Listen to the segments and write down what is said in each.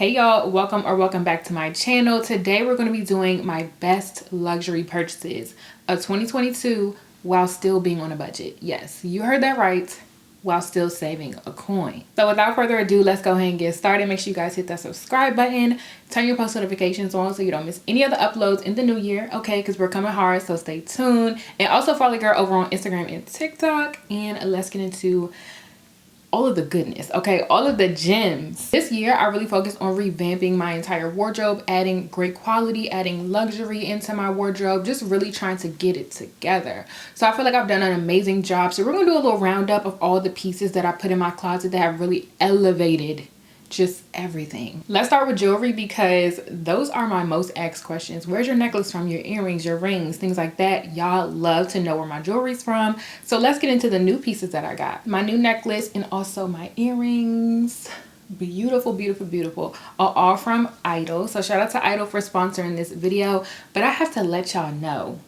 Hey y'all, welcome back to my channel. Today we're going to be doing my best luxury purchases of 2022 while still being on a budget. Yes, you heard that right, while still saving a coin. So without further ado, let's go ahead and get started. Make sure you guys hit that subscribe button, turn your post notifications on so you don't miss any of the uploads in the new year, okay? Because we're coming hard, so stay tuned. And also follow the girl over on Instagram and TikTok, and let's get into all of the goodness, okay, all of the gems. This year I really focused on revamping my entire wardrobe, adding great quality, adding luxury into my wardrobe, just really trying to get it together. So I feel like I've done an amazing job. So we're gonna do a little roundup of all the pieces that I put in my closet that have really elevated just everything. Let's start with jewelry because those are my most asked questions. Where's your necklace from, your earrings, your rings, things like that. Y'all love to know where my jewelry's from. So let's get into the new pieces that I got. My new necklace and also my earrings. Beautiful, beautiful, beautiful. Are all from IDYL. So shout out to IDYL for sponsoring this video. But I have to let y'all know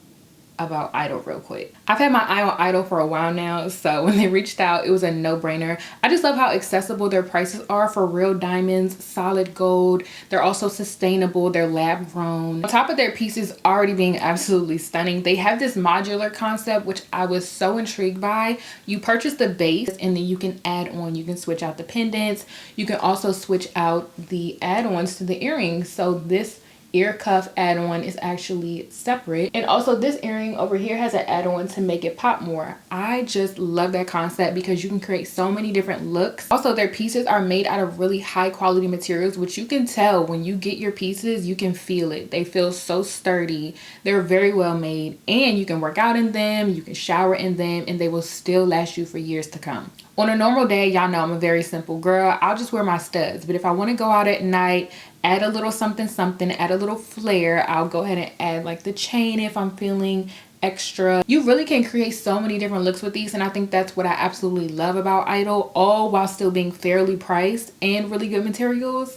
about IDYL real quick. I've had my eye on IDYL for a while now, so when they reached out, it was a no-brainer. I just love how accessible their prices are for real diamonds, solid gold. They're also sustainable, they're lab grown. On top of their pieces already being absolutely stunning, they have this modular concept which I was so intrigued by. You purchase the base and then you can add on, you can switch out the pendants, you can also switch out the add-ons to the earrings. So this ear cuff add-on is actually separate, and also this earring over here has an add-on to make it pop more. I just love that concept because you can create so many different looks. Also, their pieces are made out of really high quality materials, which you can tell when you get your pieces. You can feel it. They feel so sturdy. They're very well made, and you can work out in them, you can shower in them, and they will still last you for years to come. On a normal day, y'all know I'm a very simple girl. I'll just wear my studs. But if I want to go out at night, add a little something, add a little flair, I'll go ahead and add like the chain if I'm feeling extra. You really can create so many different looks with these, and I think that's what I absolutely love about IDYL, all while still being fairly priced and really good materials.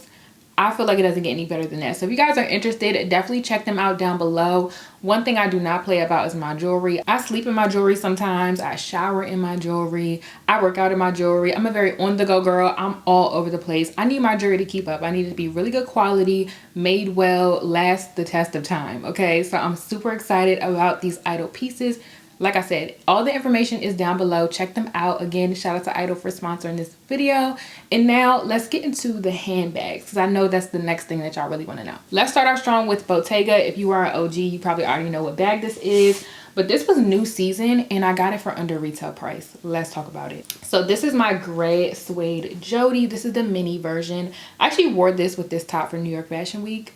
I feel like it doesn't get any better than that. So if you guys are interested, definitely check them out down below. One thing I do not play about is my jewelry. I sleep in my jewelry sometimes. I shower in my jewelry. I work out in my jewelry. I'm a very on-the-go girl. I'm all over the place. I need my jewelry to keep up. I need it to be really good quality, made well, last the test of time, okay? So I'm super excited about these IDYL pieces. Like I said, all the information is down below. Check them out. Again, shout out to IDYL for sponsoring this video. And now let's get into the handbags because I know that's the next thing that y'all really want to know. Let's start off strong with Bottega. If you are an OG, you probably already know what bag this is. But this was new season and I got it for under retail price. Let's talk about it. So this is my gray suede Jody. This is the mini version. I actually wore this with this top for New York Fashion Week.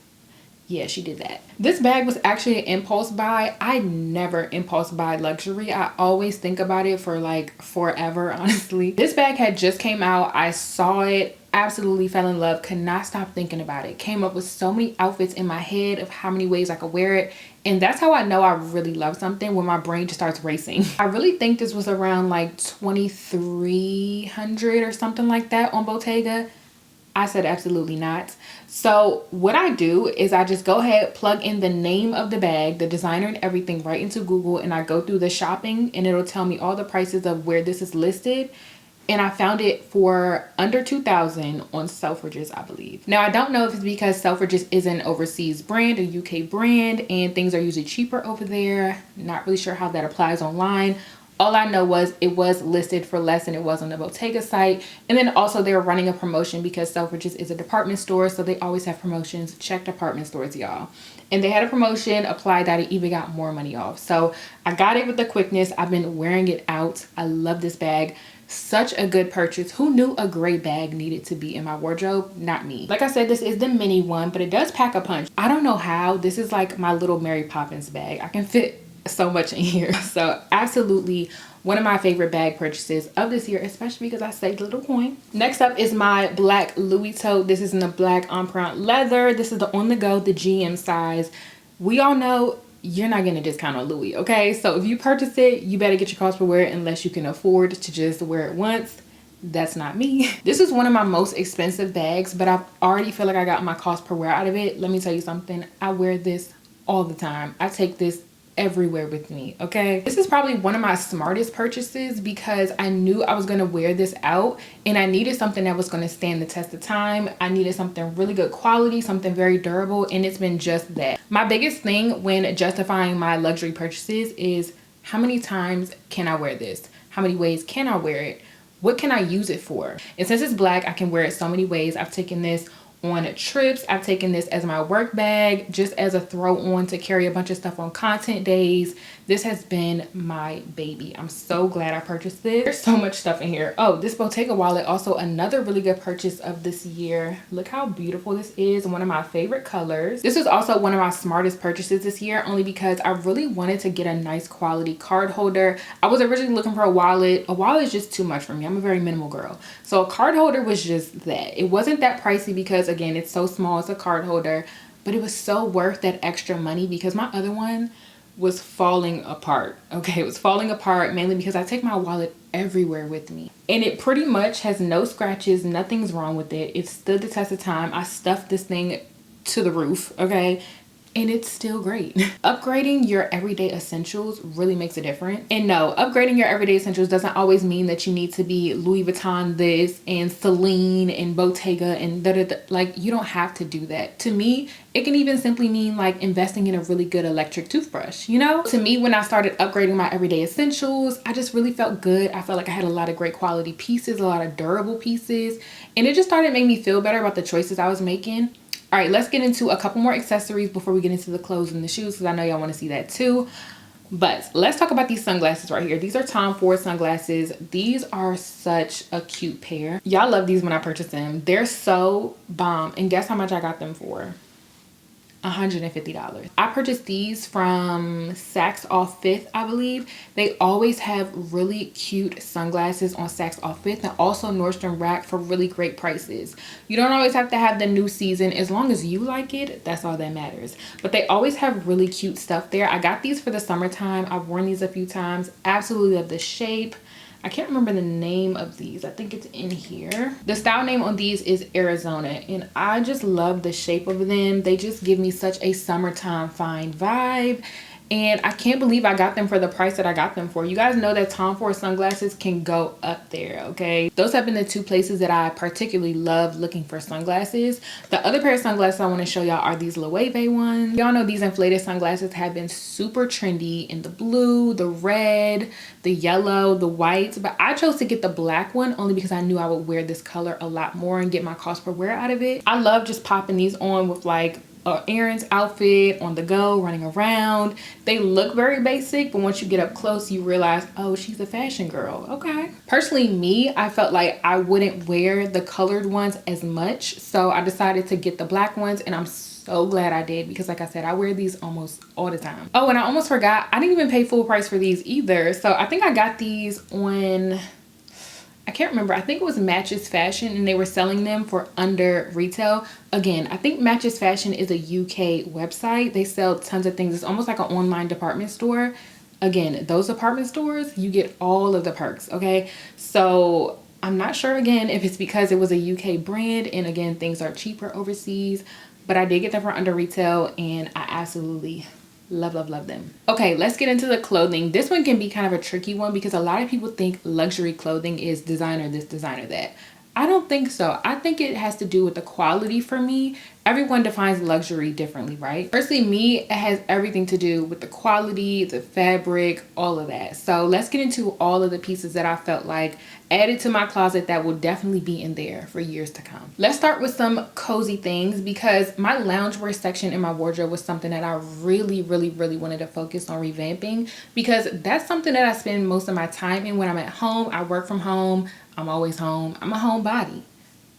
Yeah, she did that. This bag was actually an impulse buy. I never impulse buy luxury. I always think about it for like forever, honestly. This bag had just came out. I saw it, absolutely fell in love, could not stop thinking about it. Came up with so many outfits in my head of how many ways I could wear it. And that's how I know I really love something, when my brain just starts racing. I really think this was around like 2,300 or something like that on Bottega. I said absolutely not. So what I do is I just go ahead, plug in the name of the bag, the designer and everything right into Google, and I go through the shopping and it'll tell me all the prices of where this is listed. And I found it for under 2,000 on Selfridges, I believe. Now, I don't know if it's because Selfridges is an overseas brand, a UK brand, and things are usually cheaper over there. Not really sure how that applies online. All I know was it was listed for less than it was on the Bottega site. And then also they were running a promotion because Selfridges is a department store. So they always have promotions. Check department stores, y'all. And they had a promotion, applied that, it even got more money off. So I got it with the quickness. I've been wearing it out. I love this bag. Such a good purchase. Who knew a gray bag needed to be in my wardrobe? Not me. Like I said, this is the mini one, but it does pack a punch. I don't know how. This is like my little Mary Poppins bag. I can fit so much in here. So absolutely one of my favorite bag purchases of this year, especially because I saved a little coin. Next up is my black Louis tote. This is in the black empreinte leather. This is the on the go, the GM size. We all know you're not getting a discount on Louis, okay? So if you purchase it, you better get your cost per wear unless you can afford to just wear it once. That's not me. This is one of my most expensive bags, but I already feel like I got my cost per wear out of it. Let me tell you something. I wear this all the time. I take this everywhere with me, okay? This is probably one of my smartest purchases because I knew I was gonna wear this out and I needed something that was gonna stand the test of time. I needed something really good quality, something very durable, and it's been just that. My biggest thing when justifying my luxury purchases is how many times can I wear this? How many ways can I wear it? What can I use it for? And since it's black, I can wear it so many ways. I've taken this on trips. I've taken this as my work bag, just as a throw on to carry a bunch of stuff on content days. This has been my baby. I'm so glad I purchased this. There's so much stuff in here. Oh, this Bottega wallet, also another really good purchase of this year. Look how beautiful this is. One of my favorite colors. This was also one of my smartest purchases this year, only because I really wanted to get a nice quality card holder. I was originally looking for a wallet. A wallet is just too much for me. I'm a very minimal girl. So a card holder was just that. It wasn't that pricey because, again, it's so small. It's a card holder. But it was so worth that extra money because my other one was falling apart. Okay, it was falling apart mainly because I take my wallet everywhere with me. And it pretty much has no scratches. Nothing's wrong with it. It stood the test of time. I stuffed this thing to the roof, okay? And it's still great. Upgrading your everyday essentials really makes a difference. And no, upgrading your everyday essentials doesn't always mean that you need to be Louis Vuitton this and Celine and Bottega and da-da-da. Like, you don't have to do that. To me, it can even simply mean like investing in a really good electric toothbrush, you know? To me, when I started upgrading my everyday essentials, I just really felt good. I felt like I had a lot of great quality pieces, a lot of durable pieces, and it just started making me feel better about the choices I was making. All right, let's get into a couple more accessories before we get into the clothes and the shoes, because I know y'all want to see that too. But let's talk about these sunglasses right here. These are Tom Ford sunglasses. These are such a cute pair. Y'all love these when I purchased them. They're so bomb. And guess how much I got them for? $150. I purchased these from Saks Off Fifth, I believe. They always have really cute sunglasses on Saks Off Fifth and also Nordstrom Rack for really great prices. You don't always have to have the new season. As long as you like it, that's all that matters. But they always have really cute stuff there. I got these for the summertime. I've worn these a few times. Absolutely love the shape. I can't remember the name of these. I think it's in here. The style name on these is Arizona, and I just love the shape of them. They just give me such a summertime fine vibe. And I can't believe I got them for the price that I got them for. You guys know that Tom Ford sunglasses can go up there, okay? Those have been the two places that I particularly love looking for sunglasses. The other pair of sunglasses I want to show y'all are these Loewe ones. Y'all know these inflated sunglasses have been super trendy in the blue, the red, the yellow, the white. But I chose to get the black one only because I knew I would wear this color a lot more and get my cost per wear out of it. I love just popping these on with like errands outfit, on the go, running around. They look very basic, but once you get up close, you realize, oh, she's a fashion girl. Okay. Personally, me, I felt like I wouldn't wear the colored ones as much, so I decided to get the black ones, and I'm so glad I did because, like I said, I wear these almost all the time. Oh, and I almost forgot, I didn't even pay full price for these either. So I think I got these on, I can't remember. I think it was Matches Fashion, and they were selling them for under retail. Again, I think Matches Fashion is a UK website. They sell tons of things. It's almost like an online department store. Again, those department stores, you get all of the perks, okay? So I'm not sure, again, if it's because it was a UK brand, and again, things are cheaper overseas, but I did get them for under retail, and I absolutely love, love, love them. Okay, let's get into the clothing. This one can be kind of a tricky one because a lot of people think luxury clothing is designer this, designer that. I don't think so. I think it has to do with the quality for me. Everyone defines luxury differently, right? Personally, me, it has everything to do with the quality, the fabric, all of that. So let's get into all of the pieces that I felt like added to my closet that will definitely be in there for years to come. Let's start with some cozy things because my loungewear section in my wardrobe was something that I really, really, really wanted to focus on revamping because that's something that I spend most of my time in when I'm at home. I work from home. I'm always home. I'm a homebody.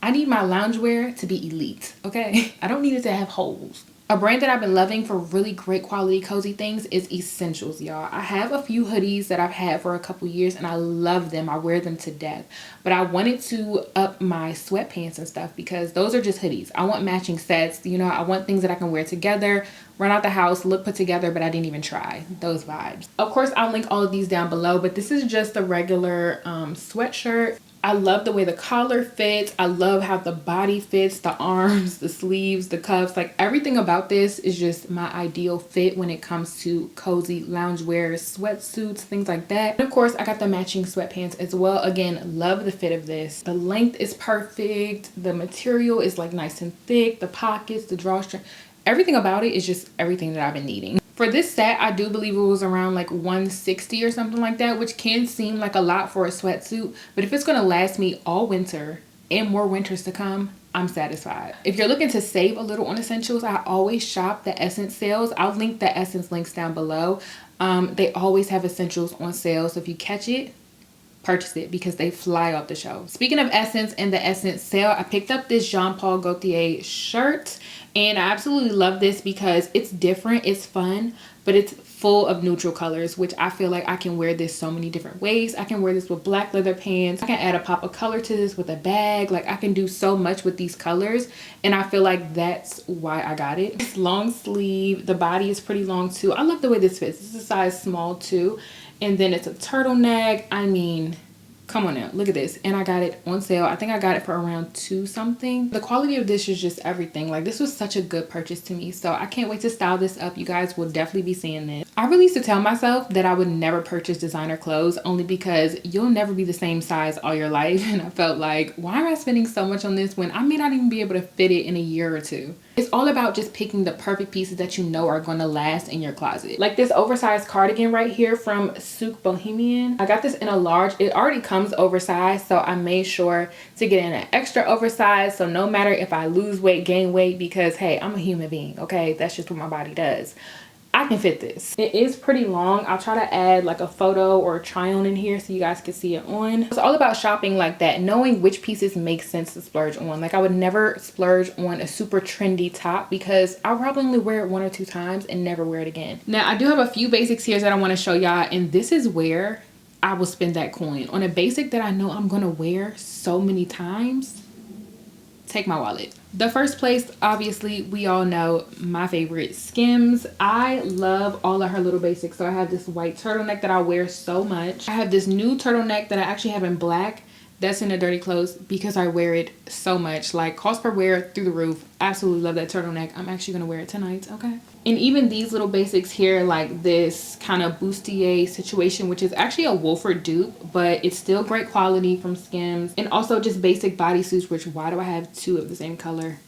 I need my loungewear to be elite, okay? I don't need it to have holes. A brand that I've been loving for really great quality cozy things is Essentials, y'all. I have a few hoodies that I've had for a couple years and I love them. I wear them to death. But I wanted to up my sweatpants and stuff because those are just hoodies. I want matching sets. You know, I want things that I can wear together, run out the house, look put together, but I didn't even try. Those vibes. Of course, I'll link all of these down below, but this is just a regular sweatshirt. I love the way the collar fits. I love how the body fits, the arms, the sleeves, the cuffs. Like everything about this is just my ideal fit when it comes to cozy loungewear, sweatsuits, things like that. And of course, I got the matching sweatpants as well. Again, love the fit of this. The length is perfect. The material is like nice and thick. The pockets, the drawstring, everything about it is just everything that I've been needing. For this set, I do believe it was around like $160 or something like that, which can seem like a lot for a sweatsuit. But if it's going to last me all winter and more winters to come, I'm satisfied. If you're looking to save a little on essentials, I always shop the Essence sales. I'll link the Essence links down below. They always have essentials on sale. So if you catch it, purchase it because they fly off the shelf. Speaking of Essence and the Essence sale, I picked up this Jean Paul Gaultier shirt. And I absolutely love this because it's different, it's fun, but it's full of neutral colors, which I feel like I can wear this so many different ways. I can wear this with black leather pants. I can add a pop of color to this with a bag. Like I can do so much with these colors. And I feel like that's why I got it. It's long sleeve. The body is pretty long too. I love the way this fits. This is a size small too. And then it's a turtleneck. I mean, come on now, look at this. And I got it on sale. I think I got it for around $2 something. The quality of this is just everything. Like this was such a good purchase to me. So I can't wait to style this up. You guys will definitely be seeing this. I really used to tell myself that I would never purchase designer clothes only because you'll never be the same size all your life. And I felt like, why am I spending so much on this when I may not even be able to fit it in a year or two? It's all about just picking the perfect pieces that you know are going to last in your closet. Like this oversized cardigan right here from Souk Bohemian. I got this in a large. It already comes oversized, so I made sure to get in an extra oversized. So no matter if I lose weight, gain weight, because hey, I'm a human being, okay? That's just what my body does. I can fit this. It is pretty long. I'll try to add like a photo or a try on in here so you guys can see it on. It's all about shopping like that, knowing which pieces make sense to splurge on. Like I would never splurge on a super trendy top because I'll probably only wear it 1 or 2 times and never wear it again. Now I do have a few basics here that I want to show y'all, and this is where I will spend that coin on a basic that I know I'm gonna wear so many times. Take my wallet. The first place, obviously, we all know my favorite, Skims. I love all of her little basics. So I have this white turtleneck that I wear so much. I have this new turtleneck that I actually have in black. That's in the dirty clothes because I wear it so much. Like cost per wear through the roof. Absolutely love that turtleneck. I'm actually gonna wear it tonight, okay? And even these little basics here, like this kind of bustier situation, which is actually a Wolford dupe, but it's still great quality from Skims. And also just basic bodysuits, which why do I have 2 of the same color?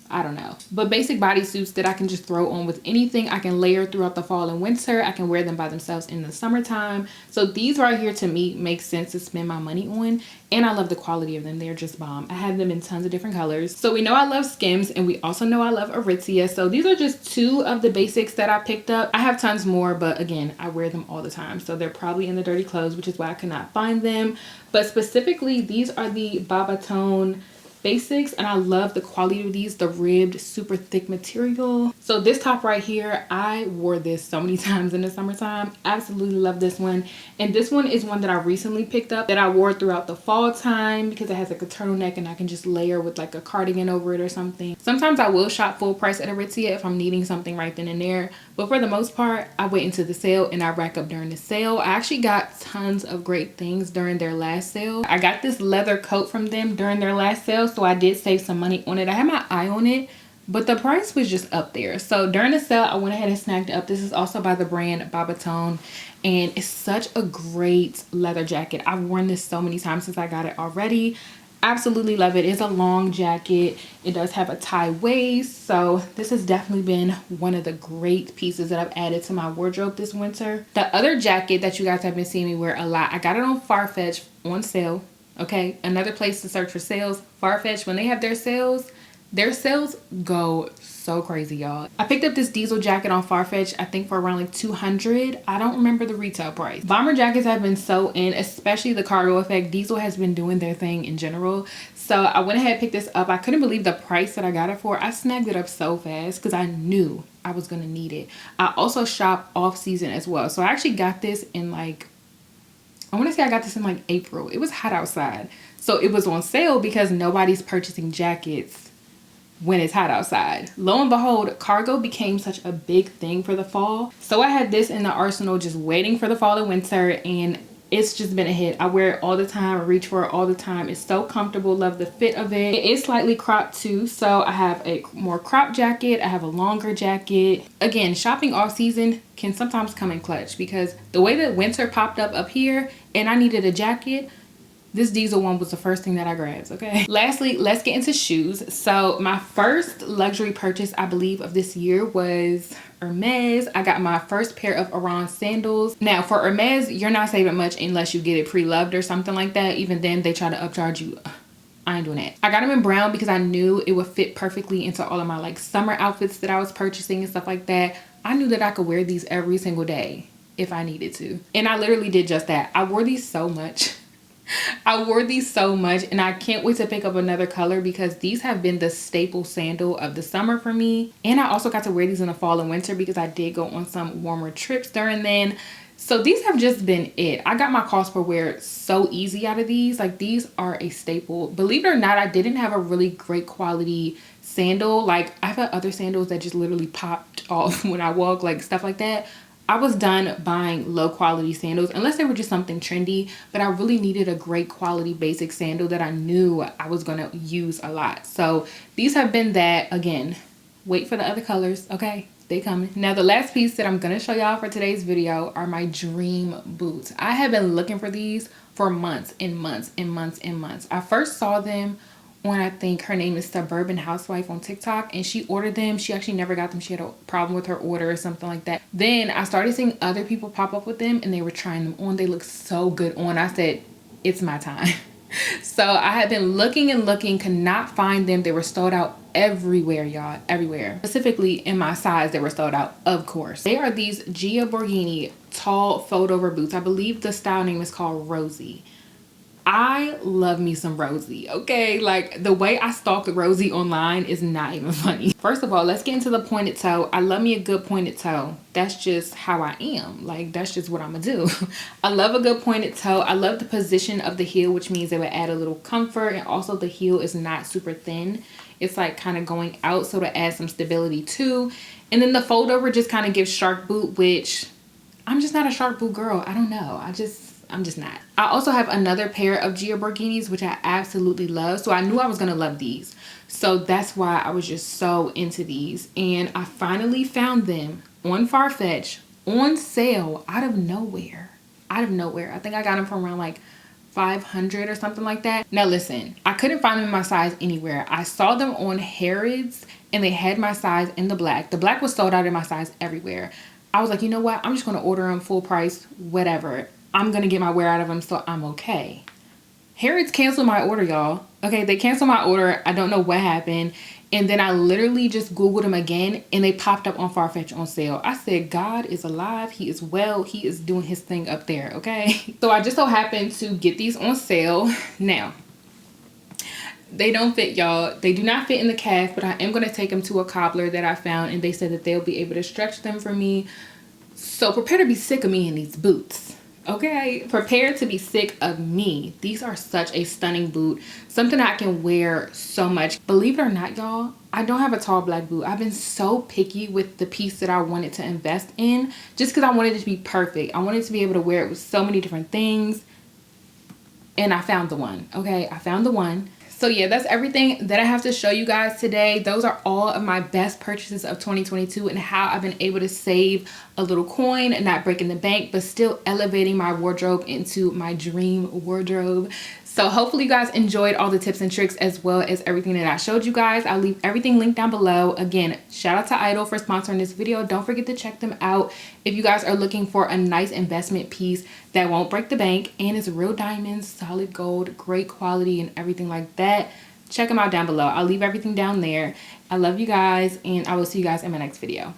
I don't know. But basic bodysuits that I can just throw on with anything. I can layer throughout the fall and winter. I can wear them by themselves in the summertime. So these right here to me make sense to spend my money on. And I love the quality of them. They're just bomb. I have them in tons of different colors. So we know I love Skims and we also know I love Aritzia. So these are just 2 of the basics that I picked up. I have tons more, but again, I wear them all the time. So they're probably in the dirty clothes, which is why I could not find them. But specifically, these are the Babaton basics, and I love the quality of these, the ribbed super thick material. So this top right here, I wore this so many times in the summertime. Absolutely love this one. And this one is one that I recently picked up that I wore throughout the fall time because it has like a turtleneck and I can just layer with like a cardigan over it or something. Sometimes I will shop full price at Aritzia if I'm needing something right then and there, but for the most part I wait until the sale and I rack up during the sale. I actually got tons of great things during their last sale. I got this leather coat from them during their last sale, so I did save some money on it. I had my eye on it, but the price was just up there. So during the sale, I went ahead and snagged it up. This is also by the brand Babaton, and it's such a great leather jacket. I've worn this so many times since I got it already. Absolutely love it. It's a long jacket. It does have a tie waist, so this has definitely been one of the great pieces that I've added to my wardrobe this winter. The other jacket that you guys have been seeing me wear a lot, I got it on Farfetch on sale. Okay, another place to search for sales, Farfetch. When they have their sales go so crazy, y'all. I picked up this diesel jacket on Farfetch, I think for around like $200. I don't remember the retail price. Bomber jackets have been so in, especially the cargo effect. Diesel has been doing their thing in general. So I went ahead and picked this up. I couldn't believe the price that I got it for. I snagged it up so fast because I knew I was gonna need it. I also shop off season as well. So I actually got this in like, I want to say I got this in like April. It was hot outside. So it was on sale because nobody's purchasing jackets when it's hot outside. Lo and behold, cargo became such a big thing for the fall. So I had this in the arsenal just waiting for the fall and winter, and It's just been a hit. I wear it all the time. I reach for it all the time. It's so comfortable. Love the fit of it. It is slightly cropped too. So I have a more cropped jacket. I have a longer jacket. Again, shopping all season can sometimes come in clutch because the way that winter popped up here and I needed a jacket, this diesel one was the first thing that I grabbed, okay? Lastly, let's get into shoes. So my first luxury purchase, I believe, of this year was Hermes. I got my first pair of Oran sandals. Now for Hermes, you're not saving much unless you get it pre-loved or something like that. Even then, they try to upcharge you. I ain't doing that. I got them in brown because I knew it would fit perfectly into all of my like summer outfits that I was purchasing and stuff like that. I knew that I could wear these every single day if I needed to. And I literally did just that. I wore these so much. I wore these so much and I can't wait to pick up another color because these have been the staple sandal of the summer for me. And I also got to wear these in the fall and winter because I did go on some warmer trips during then. So these have just been it. I got my cost per wear so easy out of these. Like these are a staple. Believe it or not, I didn't have a really great quality sandal. Like I've had other sandals that just literally popped off when I walk, like stuff like that. I was done buying low quality sandals unless they were just something trendy, but I really needed a great quality basic sandal that I knew I was going to use a lot. So these have been that. Again, wait for the other colors, okay? They coming. Now the last piece that I'm going to show y'all for today's video are my dream boots. I have been looking for these for months and months and months and months. I first saw them on, I think her name is Suburban Housewife on TikTok, and she ordered them. She actually never got them. She had a problem with her order or something like that. Then I started seeing other people pop up with them and they were trying them on. They look so good on. I said, it's my time. So I had been looking and looking, could not find them. They were sold out everywhere, y'all, everywhere. Specifically in my size, they were sold out, of course. They are these Gia Borghini tall fold over boots. I believe the style name is called Rosie. I love me some Rosie, okay? Like the way I stalk Rosie online is not even funny. First of all, let's get into the pointed toe. I love me a good pointed toe. That's just how I am. Like that's just what I'm gonna do. I love a good pointed toe. I love the position of the heel, which means it would add a little comfort, and also the heel is not super thin. It's like kind of going out, so to add some stability too. And then the fold over just kind of gives shark boot, which I'm just not a shark boot girl. I don't know. I'm just not. I also have another pair of Gia Borghinis, which I absolutely love. So I knew I was going to love these. So that's why I was just so into these. And I finally found them on Farfetch on sale out of nowhere. Out of nowhere. I think I got them from around like 500 or something like that. Now listen, I couldn't find them in my size anywhere. I saw them on Harrods and they had my size in the black. The black was sold out in my size everywhere. I was like, you know what? I'm just going to order them full price, whatever. I'm going to get my wear out of them, so I'm okay. Harrods canceled my order, y'all. Okay, they canceled my order. I don't know what happened. And then I literally just Googled them again, and they popped up on Farfetch on sale. I said, God is alive. He is well. He is doing his thing up there, okay? So I just so happened to get these on sale. Now, they don't fit, y'all. They do not fit in the calf, but I am going to take them to a cobbler that I found, and they said that they'll be able to stretch them for me. So prepare to be sick of me in these boots. Okay, prepare to be sick of me. These are such a stunning boot. Something I can wear so much. Believe it or not, y'all, I don't have a tall black boot. I've been so picky with the piece that I wanted to invest in just because I wanted it to be perfect. I wanted to be able to wear it with so many different things. And I found the one, okay? I found the one. So yeah, that's everything that I have to show you guys today. Those are all of my best purchases of 2022 and how I've been able to save a little coin and not breaking the bank, but still elevating my wardrobe into my dream wardrobe. So hopefully you guys enjoyed all the tips and tricks as well as everything that I showed you guys. I'll leave everything linked down below. Again, shout out to IDYL for sponsoring this video. Don't forget to check them out if you guys are looking for a nice investment piece that won't break the bank and is real diamonds, solid gold, great quality and everything like that. Check them out down below. I'll leave everything down there. I love you guys and I will see you guys in my next video.